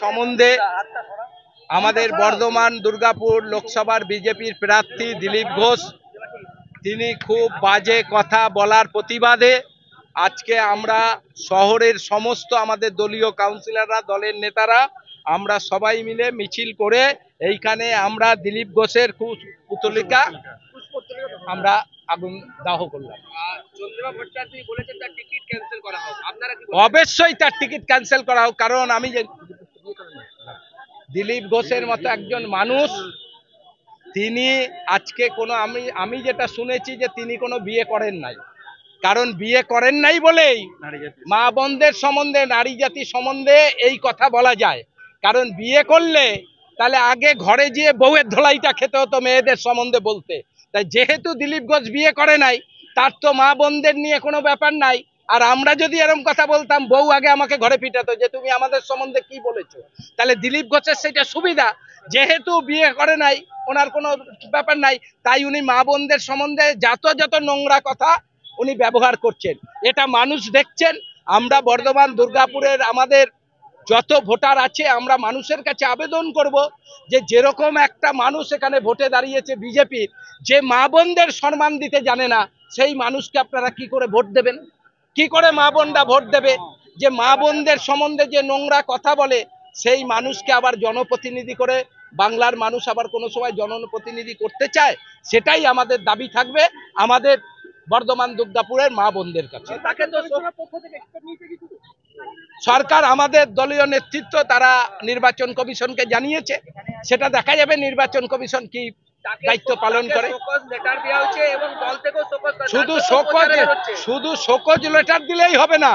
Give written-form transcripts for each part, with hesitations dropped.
সম্বন্ধে আমাদের বর্ধমান দুর্গাপুর লোকসভার বিজেপির প্রার্থী দিলীপ ঘোষ তিনি খুব বাজে কথা বলার প্রতিবাদে আজকে আমরা শহরের সমস্ত আমাদের দলীয় কাউন্সিলররা দলের নেতারা আমরা সবাই মিলে মিছিল করে এইখানে আমরা দিলীপ ঘোষের পুতলিকা আমরা আগুন দাহ করলাম। অবশ্যই তার টিকিট ক্যান্সেল করা হোক, কারণ আমি যে দিলীপ ঘোষের মতো একজন মানুষ তিনি আজকে কোনো আমি যেটা শুনেছি যে তিনি কোনো বিয়ে করেন নাই, কারণ বিয়ে করেন নাই বলেই মা বোনদের সম্বন্ধে নারী জাতি সম্বন্ধে এই কথা বলা যায়। কারণ বিয়ে করলে তাহলে আগে ঘরে গিয়ে বউয়ের ধোলাইটা খেতে হতো মেয়েদের সম্বন্ধে বলতে। তাই যেহেতু দিলীপ ঘোষ বিয়ে করে নাই তার তো মা বোনদের নিয়ে কোনো ব্যাপার নাই। আর আমরা যদি এরকম কথা বলতাম বউ আগে আমাকে ঘরে পিটাতো যে তুমি আমাদের সম্বন্ধে কি বলেছো। তাহলে দিলীপ ঘোষের সেটা সুবিধা, যেহেতু বিয়ে করে নাই ওনার কোনো ব্যাপার নাই, তাই উনি মা বোনদের সম্বন্ধে যত নোংরা কথা উনি ব্যবহার করছেন। এটা মানুষ দেখছেন। আমরা বর্ধমান দুর্গাপুরের আমাদের যত ভোটার আছে আমরা মানুষের কাছে আবেদন করব যে যেরকম একটা মানুষ এখানে ভোটে দাঁড়িয়েছে বিজেপির, যে মা বোনদের সম্মান দিতে জানে না, সেই মানুষকে আপনারা কি করে ভোট দেবেন? কি করে মা বোনরা ভোট দেবে? যে মা বোনদের সম্বন্ধে যে নোংরা কথা বলে সেই মানুষকে আবার জনপ্রতিনিধি করে বাংলার মানুষ আবার কোনো সময় জনপ্রতিনিধি করতে চায়? সেটাই আমাদের দাবি থাকবে আমাদের বর্ধমান দুর্গাপুরের মা বোনদের কাছে। সরকার আমাদের দলীয় নেতৃত্ব তারা নির্বাচন কমিশনকে জানিয়েছে, সেটা দেখা যাবে নির্বাচন কমিশন কি দায়িত্ব পালন করে। শুধু শোকজ লেটার দিলেই হবে না,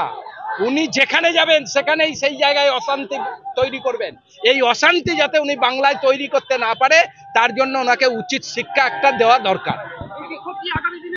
উনি যেখানে যাবেন সেখানেই সেই জায়গায় অশান্তি তৈরি করবেন। এই অশান্তি যাতে উনি বাংলায় তৈরি করতে না পারে তার জন্য ওনাকে উচিত শিক্ষা একটা দেওয়া দরকার।